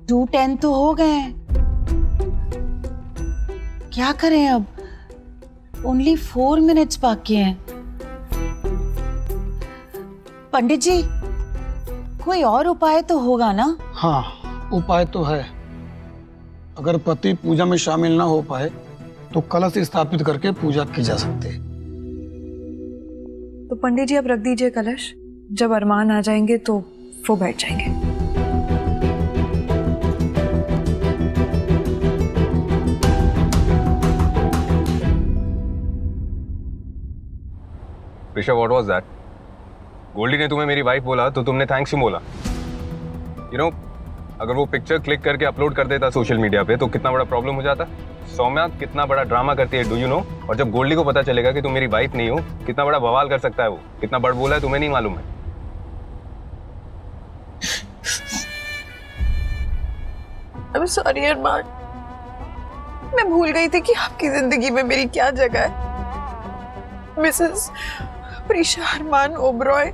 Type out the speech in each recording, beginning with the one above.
2:10 तो हो गए हैं। क्या करें अब? ओनली 4 मिनट्स बाकी हैं। पंडित जी, कोई और उपाय तो होगा ना? हाँ, उपाय तो है। अगर पति पूजा में शामिल ना हो पाए तो कलश स्थापित करके पूजा की जा सकती है। तो पंडित जी अब रख दीजिए कलश। जब अरमान आ जाएंगे तो वो बैठ जाएंगे। Rishabh, what was that? Goldie ने तुम्हें मेरी वाइफ बोला तो तुमने थैंक्स क्यों बोला? यू नो, अगर वो पिक्चर क्लिक करके अपलोड कर देता सोशल मीडिया पे तो कितना बड़ा प्रॉब्लम हो जाता। सौम्या कितना बड़ा ड्रामा करती है, डू यू नो? और जब गोल्डी को पता चलेगा कि तुम मेरी वाइफ नहीं हो, कितना बड़ा बवाल कर सकता है वो। कितना बड़ बोला है तुम्हें नहीं मालूम है? I'm sorry अरमान, मैं भूल गई थी कि आपकी जिंदगी में मेरी क्या जगह है। मिसेस प्रीशा अरमान ओबरॉय,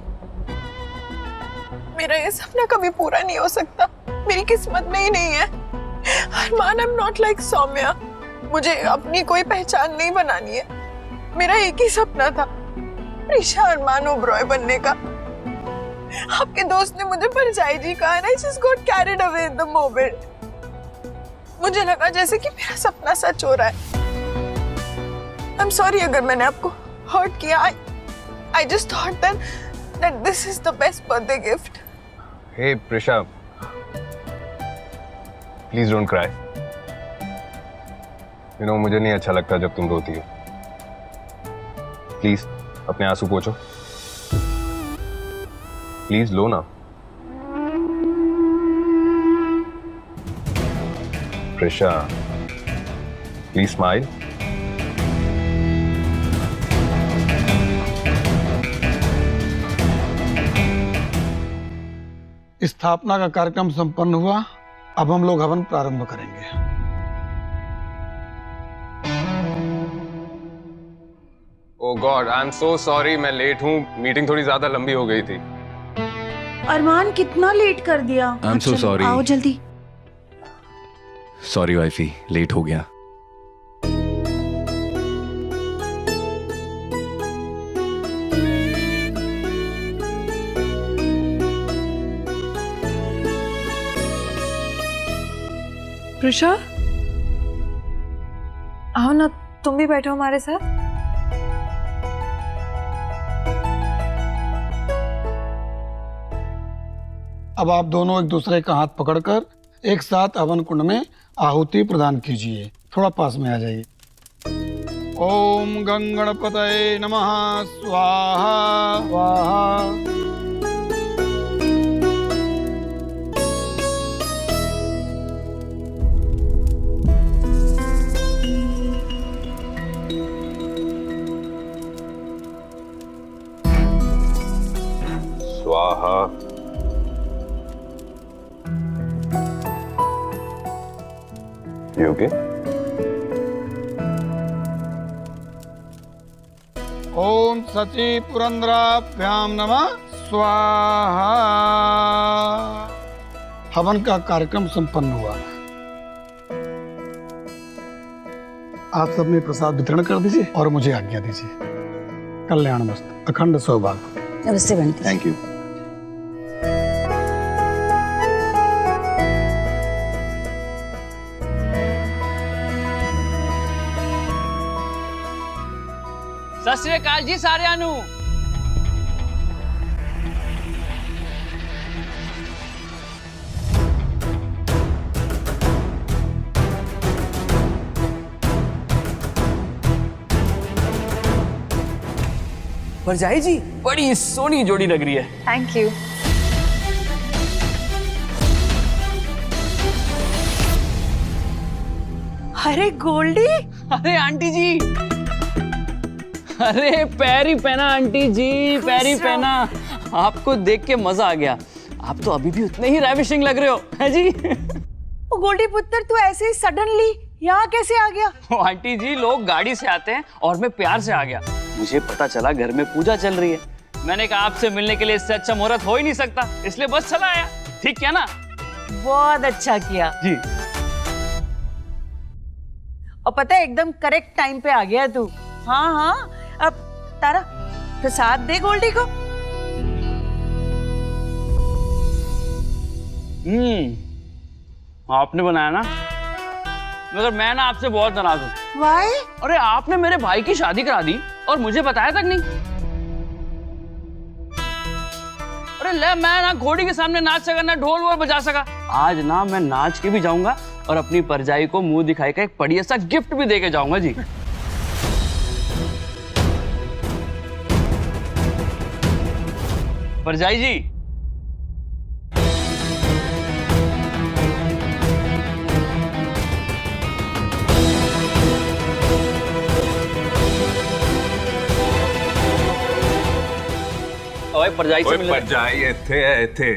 मेरा ये सपना कभी पूरा नहीं हो सकता। मेरी किस्मत में ही नहीं है। Arman, I am not like Saumya. मुझे अपनी कोई पहचान नहीं बनानी है। मेरा एक ही सपना था, प्रीशा अरमान ओबरॉय बनने का। आपके दोस्त ने मुझे परछाई जी कहा ना, I just got carried away in the moment। मुझे लगा जैसे कि मेरा सपना सच हो रहा है। I'm sorry अगर मैंने आपको हर्ट किया। I just thought that this is the best birthday gift। Hey Preesha, please don't cry. You know, मुझे नहीं अच्छा लगता जब तुम रोती हो। प्लीज अपने आंसू पोंछो। प्लीज लो ना। Prisha, please smile. स्थापना का कार्यक्रम संपन्न हुआ। अब हम लोग हवन प्रारंभ करेंगे। Oh god, I am so sorry, मैं लेट हूँ। मीटिंग थोड़ी ज्यादा लंबी हो गई थी। अरमान, कितना लेट कर दिया। आई एम सो सॉरी। आओ जल्दी। सॉरी वाइफी, लेट हो गया। प्रीशा, आओ ना, तुम भी बैठो हमारे साथ। अब आप दोनों एक दूसरे का हाथ पकड़कर एक साथ हवन कुंड में आहुति प्रदान कीजिए। थोड़ा पास में आ जाइए। ओम गंगणपतये नमः स्वाहा स्वाहा। स्वाहा। You okay? ओम सची पुरंदराभ्याम नमः स्वाहा। हवन का कार्यक्रम संपन्न हुआ। आप सब में प्रसाद वितरण कर दीजिए और मुझे आज्ञा दीजिए। कल्याणमस्तु, अखंड सौभाग्य। नमस्ते बंटी। Thank you. सत श्री अकाल जी साਰਿਆਂ ਨੂੰ। भरजाई जी, बड़ी सोहनी जोड़ी लग रही है। Thank you. अरे गोल्डी, अरे आंटी जी, अरे पैर ही पहना आंटी जी, पैर ही पहना। आपको देख के मजा आ गया। आप तो अभी भी उतने ही रैविशिंग लग रहे हो, है जी? ओ गोल्डी पुत्र, तू ऐसे ही सडनली यहाँ कैसे आ गया? ओ आंटी जी, लोग गाड़ी से आते हैं और मैं प्यार से आ गया। मुझे पता चला घर में पूजा चल रही है। मैंने कहा आपसे मिलने के लिए इससे अच्छा मुहूर्त हो ही नहीं सकता, इसलिए बस चला आया। ठीक क्या ना? बहुत अच्छा किया। जी। और पता है एकदम करेक्ट टाइम पे आ गया तू। हाँ हाँ, अब तारा प्रसाद दे गोल्डी को। आपने बनाया ना, मगर मैं ना आपसे बहुत नाराज हूँ। वाई? अरे आपने मेरे भाई की शादी करा दी और मुझे बताया तक नहीं। अरे ले, मैं ना घोड़ी के सामने नाच सका, ना ढोल वोल बजा सका। आज ना मैं नाच के भी जाऊंगा और अपनी परजाई को मुंह दिखाई का एक बढ़िया सा गिफ्ट भी देके जाऊंगा जी। परजाई जी, ओए परजाई से मिलने। परजाई ਇੱਥੇ ਹੈ ਇੱਥੇ।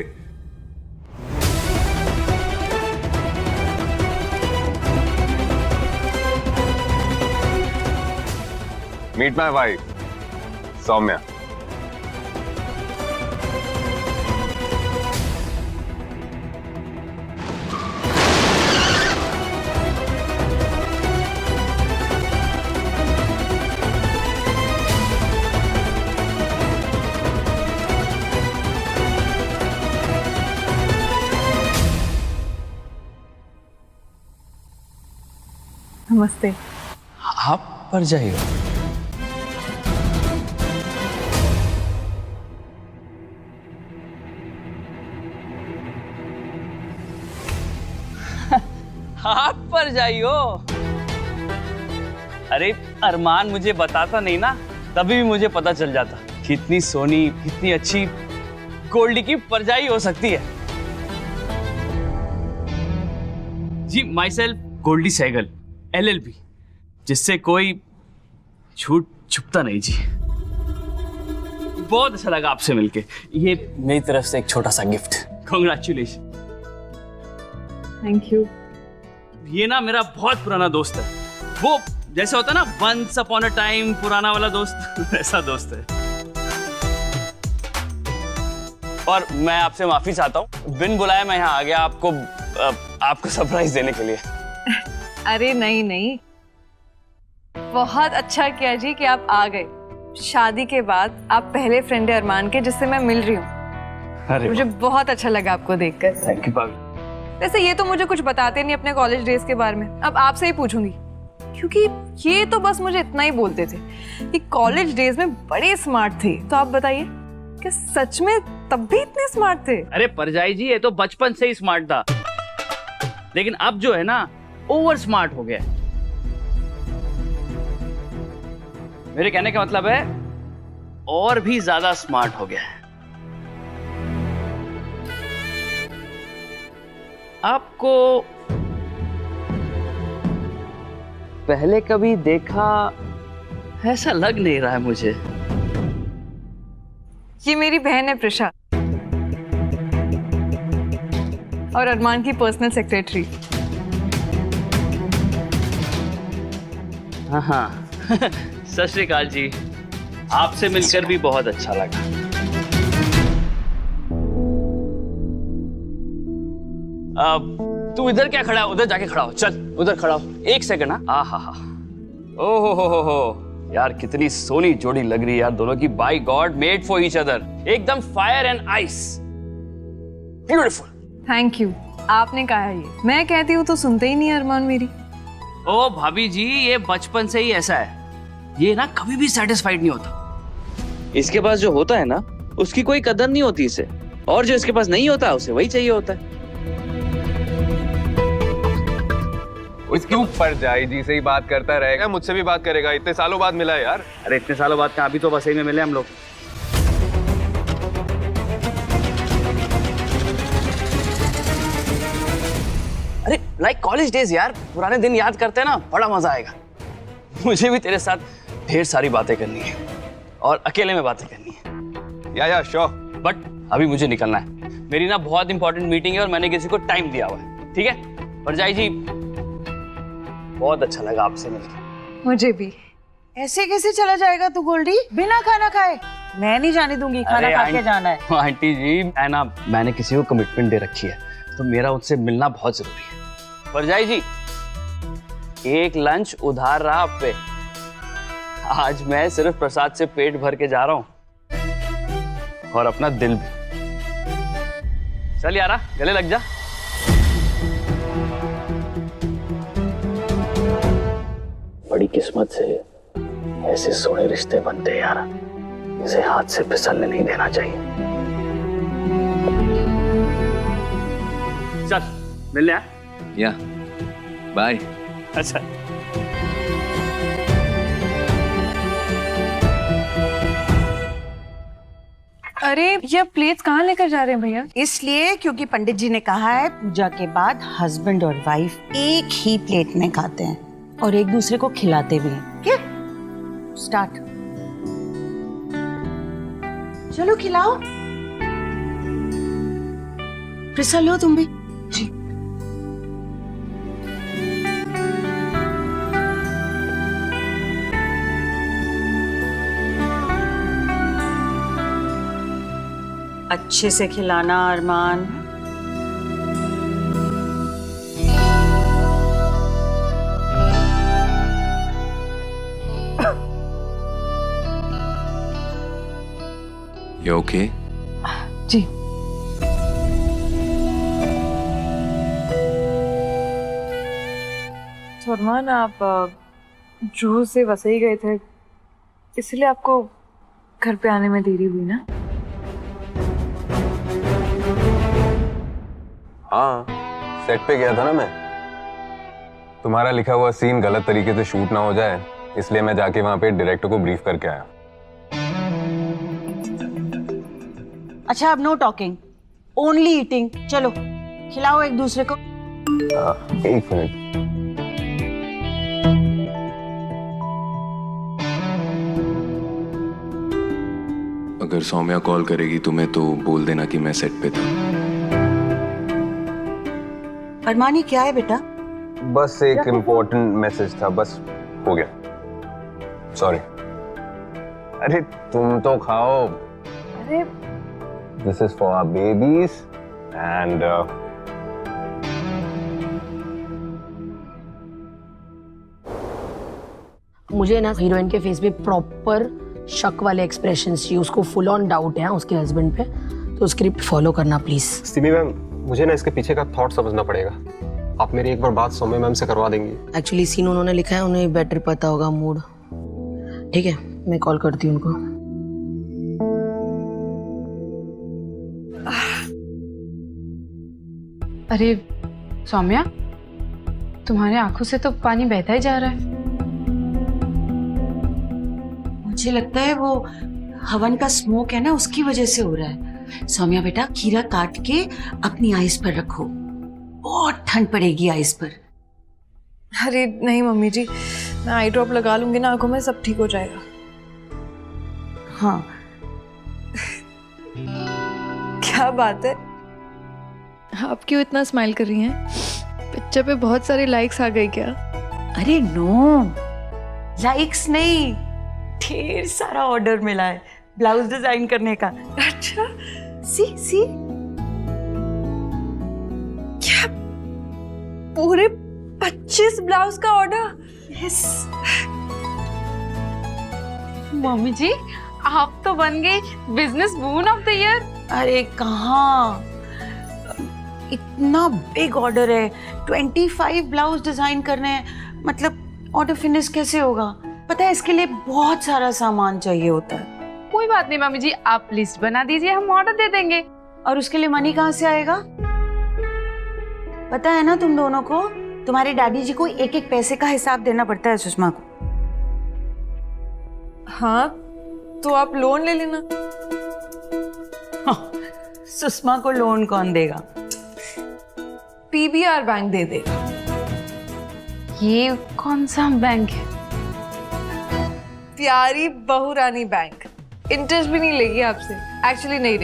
Meet my wife, Soumya. नमस्ते। आप परजाई हो? आप परजाई हो? अरे अरमान मुझे बताता नहीं ना, तभी भी मुझे पता चल जाता कितनी सोनी, कितनी अच्छी गोल्डी की परजाई हो सकती है। जी, myself Goldie Sehgal, LLB, जिससे कोई झूठ छुपता नहीं जी। बहुत अच्छा लगा आपसे मिलके। ये मेरी तरफ से एक छोटा सा गिफ्ट। कॉन्ग्रेचुलेशन। Thank you. ये ना मेरा बहुत पुराना दोस्त है। वो जैसे होता है ना वंस अपॉन अ टाइम पुराना वाला दोस्त, ऐसा दोस्त है। और मैं आपसे माफी चाहता हूँ, बिन बुलाए मैं यहाँ आ गया आपको सरप्राइज देने के लिए। अरे नहीं नहीं, बहुत अच्छा किया जी कि आप आ गए। शादी के बाद आप पहले फ्रेंड है अरमान के जिससे मैं मिल रही हूँ। अरे मुझे बहुत अच्छा लगा आपको देखकर। थैंक यू भाभी। वैसे ये तो मुझे कुछ बताते नहीं अपने कॉलेज डेज के बारे में, अब आपसे ही पूछूंगी, क्योंकि ये तो बस मुझे इतना ही बोलते थे कि कॉलेज डेज में बड़े स्मार्ट थे। तो आप बताइए कि सच में तब भी इतने स्मार्ट थे? अरे परजाई जी, ये तो बचपन से ही स्मार्ट था, लेकिन अब जो है ना ओवर स्मार्ट हो गया। मेरे कहने का मतलब है और भी ज्यादा स्मार्ट हो गया है। आपको पहले कभी देखा ऐसा लग नहीं रहा है मुझे। ये मेरी बहन है प्रिशा, और अरमान की पर्सनल सेक्रेटरी। हाँ हाँ सत श्री अकाल जी, आपसे मिलकर भी बहुत अच्छा लगा। तू इधर क्या खड़ा है? उधर जाके खड़ा हो, चल उधर खड़ा हो। एक सेकंड। हाँ हा हा, ओहो हो यार, कितनी सोनी जोड़ी लग रही है यार दोनों की। By god, made for each other, एकदम fire and ice, beautiful. Thank you, आपने कहा है ये। मैं कहती हूँ तो सुनते ही नहीं अरमान मेरी। ओ भाभी जी, ये बचपन से ही ऐसा है, ये ना कभी भी सेटिस्फाइड नहीं होता। इसके पास जो होता है ना उसकी कोई कदर नहीं होती इसे, और जो इसके पास नहीं होता उसे वही चाहिए होता है। क्यों परजाई जी से ही बात करता रहेगा, मुझसे भी बात करेगा? इतने सालों बाद मिला है यार। अरे इतने सालों बाद कहाँ, अभी तो वसई में मिले हम लोग। अरे लाइक कॉलेज डेज यार, पुराने दिन याद करते हैं ना, बड़ा मजा आएगा। मुझे भी तेरे साथ ढेर सारी बातें करनी है और अकेले में बातें करनी है। या श्योर, बट अभी मुझे निकलना है, मेरी ना बहुत इंपॉर्टेंट मीटिंग है और मैंने किसी को टाइम दिया हुआ है। ठीक है परजाई जी, बहुत अच्छा लगा आपसे मिलकर। मुझे भी। ऐसे कैसे चला जाएगा तू गोल्डी, बिना खाना खाए? मैं नहीं जाने दूंगी, खाना खा के जाना है। आंटी जी, मैंने किसी को कमिटमेंट दे रखी है, तो मेरा उससे मिलना बहुत जरूरी है। परजाई जी, एक लंच उधार रहा आप पे। आज मैं सिर्फ प्रसाद से पेट भर के जा रहा हूं और अपना दिल भी। चल यारा, गले लग जा। बड़ी किस्मत से ऐसे सोने रिश्ते बनते हैं यार, इसे हाथ से फिसलने नहीं देना चाहिए। चल मिलने आ। या बाय। अच्छा, अरे ये प्लेट्स कहाँ लेकर जा रहे हैं भैया? इसलिए क्योंकि पंडित जी ने कहा है पूजा के बाद हस्बैंड और वाइफ एक ही प्लेट में खाते हैं और एक दूसरे को खिलाते भी हैं। क्या? स्टार्ट। चलो खिलाओ। प्रिसा लो तुम भी। जी। अच्छे से खिलाना अरमान। You okay? जी। तो अरमान, आप जूहू से वसई गए थे, इसलिए आपको घर पे आने में देरी हुई ना? हाँ, सेट पे गया था ना मैं। तुम्हारा लिखा हुआ सीन गलत तरीके से शूट ना हो जाए, इसलिए मैं जाके वहां पे डायरेक्टर को ब्रीफ करके आया। अच्छा, अब नो टॉकिंग, ओनली ईटिंग। चलो खिलाओ एक दूसरे को। एक मिनट। अगर सौम्या कॉल करेगी तुम्हें तो बोल देना कि मैं सेट पे था। अरमानी क्या है बेटा? बस एक इम्पोर्टेंट मैसेज था, बस हो गया। सॉरी। अरे तुम तो खाओ। अरे this is for our babies and मुझे ना हीरोइन के फेस पे प्रॉपर शक वाले एक्सप्रेशंस चाहिए, उसको फुल ऑन डाउट है उसके हस्बैंड पे, तो स्क्रिप्ट फॉलो करना प्लीज। सिमी मैम, मुझे ना इसके पीछे का थॉट समझना पड़ेगा। आप मेरी एक बार बात सौम्या मैम से करवा देंगी? एक्चुअली सीन उन्होंने लिखा है, उन्हें बेटर पता होगा मूड। ठीक है, मैं कॉल करती हूँ उनको। अरे सौम्या, तुम्हारे आंखों से तो पानी बहता ही जा रहा है। मुझे लगता है वो हवन का स्मोक है ना, उसकी वजह से हो रहा है। सौम्या बेटा, खीरा काट के अपनी आइस पर रखो, बहुत ठंड पड़ेगी आइस पर। अरे नहीं मम्मी जी, मैं आई ड्रॉप लगा लूंगी ना आंखों में, सब ठीक हो जाएगा। हाँ। क्या बात है, आप क्यों इतना स्माइल कर रही हैं? पिक्चर पे बहुत सारे लाइक्स आ गए क्या? अरे नो, लाइक्स नहीं, ढेर सारा ऑर्डर मिला है ब्लाउज डिजाइन करने का। अच्छा, सी क्या पूरे 25 ब्लाउज का ऑर्डर? यस। मम्मी जी, आप तो बन गई business woman of the year. अरे कहाँ, इतना बिग ऑर्डर है, 25 ब्लाउज डिजाइन करने हैं, मतलब ऑर्डर फिनिश कैसे होगा? पता है इसके लिए बहुत सारा सामान चाहिए होता है। कोई बात नहीं मम्मी जी, आप लिस्ट बना दीजिए, हम ऑर्डर दे देंगे। और उसके लिए मनी कहाँ से आएगा? पता है ना तुम दोनों को, तुम्हारे डैडी जी को एक एक पैसे का हिसाब देना पड़ता है सुषमा को। हाँ, तो आप लोन ले लेना। सुषमा को लोन कौन देगा? PBR बैंक दे देगा। ये कौन सा बैंक है? प्यारी बहुरानी बैंक। इंटरेस्ट भी नहीं लेगी आपसे। एक्चुअली नहीं,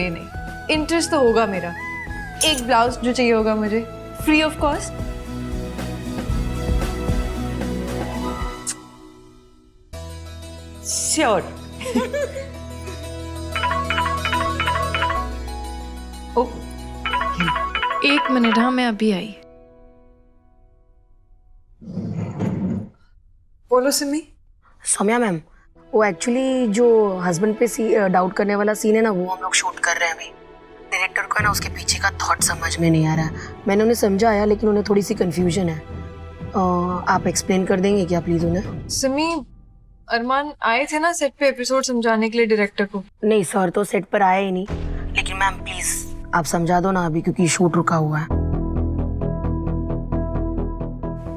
इंटरेस्ट तो होगा मेरा। एक ब्लाउज जो चाहिए होगा मुझे, फ्री ऑफ कॉस्ट। श्योर। एक एक मिनट, हाँ मैं अभी आई। बोलो सिमी। सौम्या मैम, वो एक्चुअली जो हस्बैंड पे डाउट करने वाला सीन है ना, वो हम लोग शूट कर रहे हैं अभी। डायरेक्टर को है ना उसके पीछे का थॉट समझ में नहीं आ रहा है। मैंने उन्हें समझाया लेकिन उन्हें थोड़ी सी कंफ्यूजन है। आप एक्सप्लेन कर देंगे क्या प्लीज उन्हें? सिमी, अरमान आए थे ना सेट पे एपिसोड समझाने के लिए डायरेक्टर को। नहीं सर तो सेट पर आए ही नहीं, लेकिन मैम प्लीज आप समझा दो ना अभी, क्योंकि शूट रुका हुआ है।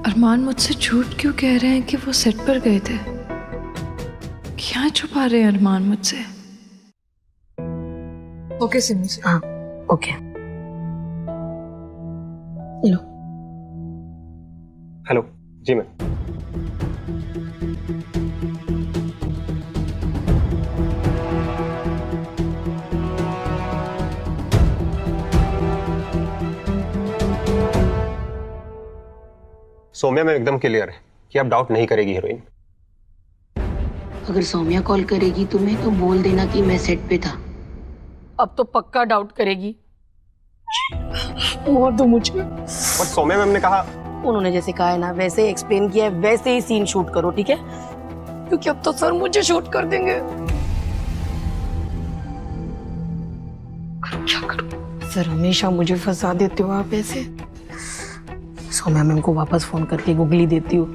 अरमान मुझसे झूठ क्यों कह रहे हैं कि वो सेट पर गए थे? क्या छुपा रहे हैं अरमान मुझसे? ओके सिमी। हाँ ओके। लो। हेलो जी मैम। सौम्या मैम एकदम क्लियर है कि आप डाउट नहीं करेगी हीरोइन। अगर सौम्या कॉल करेगी तुम्हें तो बोल देना कि मैं सेट पे था। अब तो पक्का डाउट करेगी। और तो मुझे बट सौम्या मैम ने कहा, उन्होंने जैसे कहा है ना वैसे एक्सप्लेन किया है, वैसे ही सीन शूट करो, ठीक है? क्योंकि अब तो सर मुझे शूट कर देंगे। क्या करूं? सर हमेशा मुझे फंसा देते हो आप ऐसे। सौम्या मैम को वापस फोन करके गुगली देती हूँ।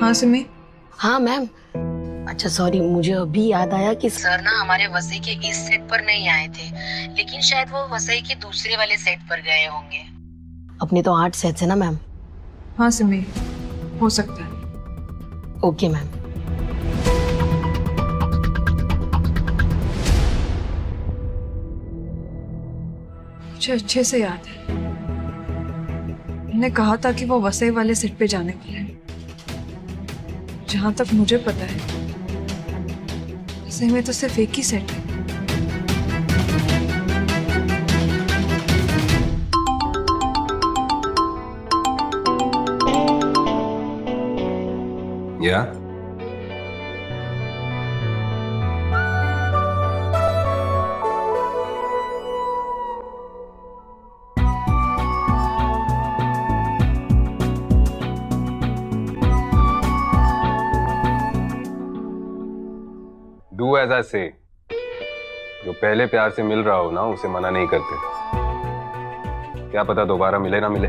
हाँ सिमी। हाँ मैम। अच्छा सॉरी, मुझे अभी याद आया कि सर ना हमारे वसई के इस सेट पर नहीं आए थे, लेकिन शायद वो वसई के दूसरे वाले सेट पर गए होंगे। अपने तो 8 सेट्स है ना मैम? हाँ सिमी, हो सकता है। Okay ma'am. मुझे अच्छे से याद है, मैंने कहा था कि वो वसई वाले सेट पे जाने वाले हैं। जहां तक मुझे पता है वसई में तो सिर्फ एक ही सेट है। या डू एज आई से। जो पहले प्यार से मिल रहा हो ना उसे मना नहीं करते। क्या पता दोबारा मिले ना मिले।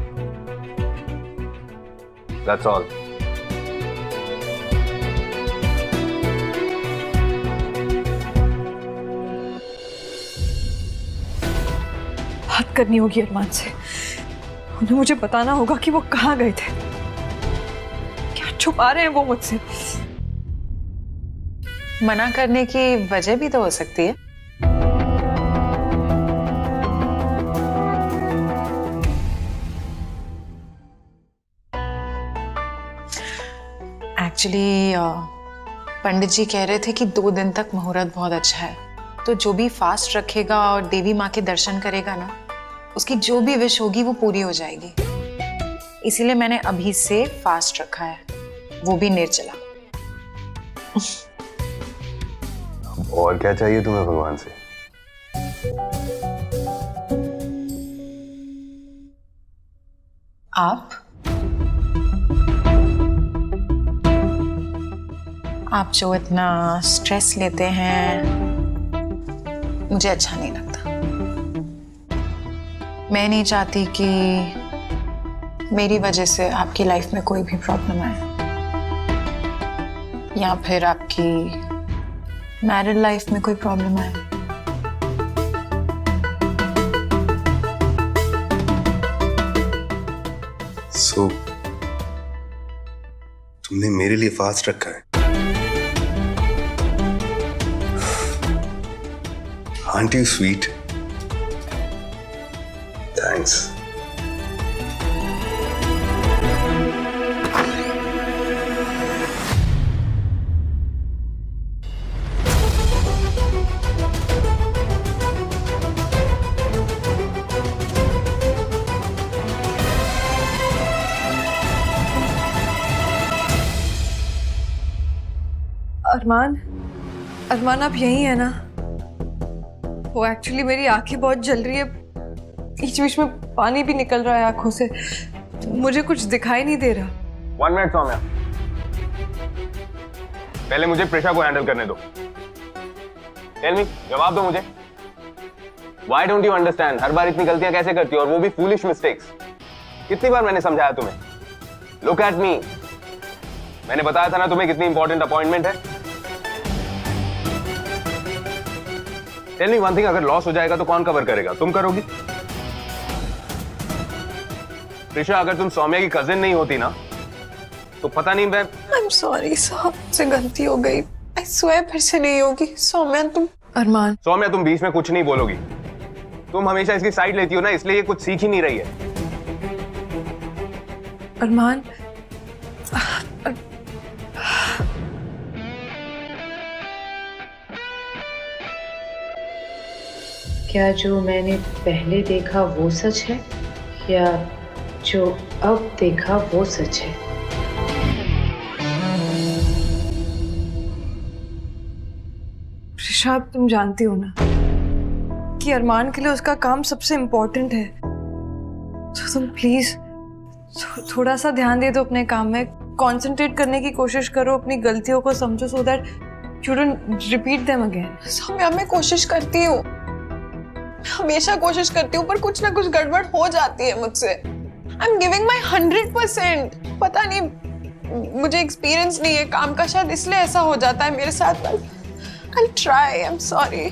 That's all. बात करनी होगी अरमान से। उन्हें मुझे बताना होगा कि वो कहाँ गए थे। क्या छुपा रहे हैं वो मुझसे? मना करने की वजह भी तो हो सकती है। एक्चुअली पंडित जी कह रहे थे कि 2 दिन तक मुहूर्त बहुत अच्छा है, तो जो भी फास्ट रखेगा और देवी माँ के दर्शन करेगा ना, उसकी जो भी विश होगी वो पूरी हो जाएगी। इसीलिए मैंने अभी से फास्ट रखा है, वो भी निर्जला। और क्या चाहिए तुम्हें भगवान से? आप जो इतना स्ट्रेस लेते हैं मुझे अच्छा नहीं लगता। मैं नहीं चाहती कि मेरी वजह से आपकी लाइफ में कोई भी प्रॉब्लम आए, या फिर आपकी मैरिड लाइफ में कोई प्रॉब्लम आए। सो तुमने मेरे लिए फास्ट रखा है? Aren't you sweet? Thanks. अरमान, अरमान आप यहीं है ना? वो एक्चुअली मेरी आंखें बहुत जल रही है, बीच बीच में पानी भी निकल रहा है आंखों से, मुझे कुछ दिखाई नहीं दे रहा। 1 मिनट सौम्या, पहले मुझे प्रेशा को हैंडल करने दो। टेल मी, जवाब दो मुझे। Why don't you understand? हर बार इतनी गलतियां कैसे करती हो, और वो भी foolish mistakes? कितनी बार मैंने समझाया तुम्हें? Look at me. मैंने बताया था ना तुम्हें कितनी इंपॉर्टेंट अपॉइंटमेंट है। Tell me one thing, अगर लॉस हो जाएगा तो कौन कवर करेगा? तुम करोगी? प्रिशा, अगर तुम सौम्या की कजिन नहीं होती ना, तो पता नहीं मैं। I'm sorry साहब, मुझसे गलती हो गई। I swear फिर से नहीं होगी। सौम्या तुम। अरमान। सौम्या, तुम बीच में कुछ नहीं बोलोगी। तुम हमेशा इसकी साइड लेती हो ना, इसलिए ये कुछ सीख ही नहीं रही है। अरमान। क्या जो मैंने पहले देखा वो सच है, या जो अब देखा वो सच है? ऋषभ, तुम जानती हो ना कि अरमान के लिए उसका काम सबसे इम्पोर्टेंट है, तो तुम प्लीज थोड़ा सा ध्यान दे दो अपने काम में, कंसंट्रेट करने की कोशिश करो, अपनी गलतियों को समझो, so that you don't repeat them again. Saumya, मैं कोशिश करती हूँ, हमेशा कोशिश करती हूँ, पर कुछ ना कुछ गड़बड़ हो जाती है मुझसे। I am giving my 100%। पता नहीं, मुझे एक्सपीरियंस नहीं है काम का, शायद इसलिए ऐसा हो जाता है मेरे साथ। I'll try. I'm sorry.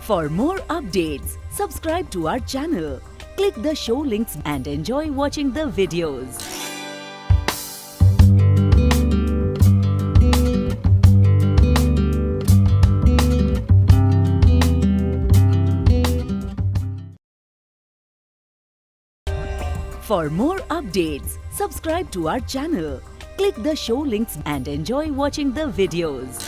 For more updates, subscribe to our channel, click the show links and enjoy watching the videos. For more updates, subscribe to our channel, click the show links and enjoy watching the videos.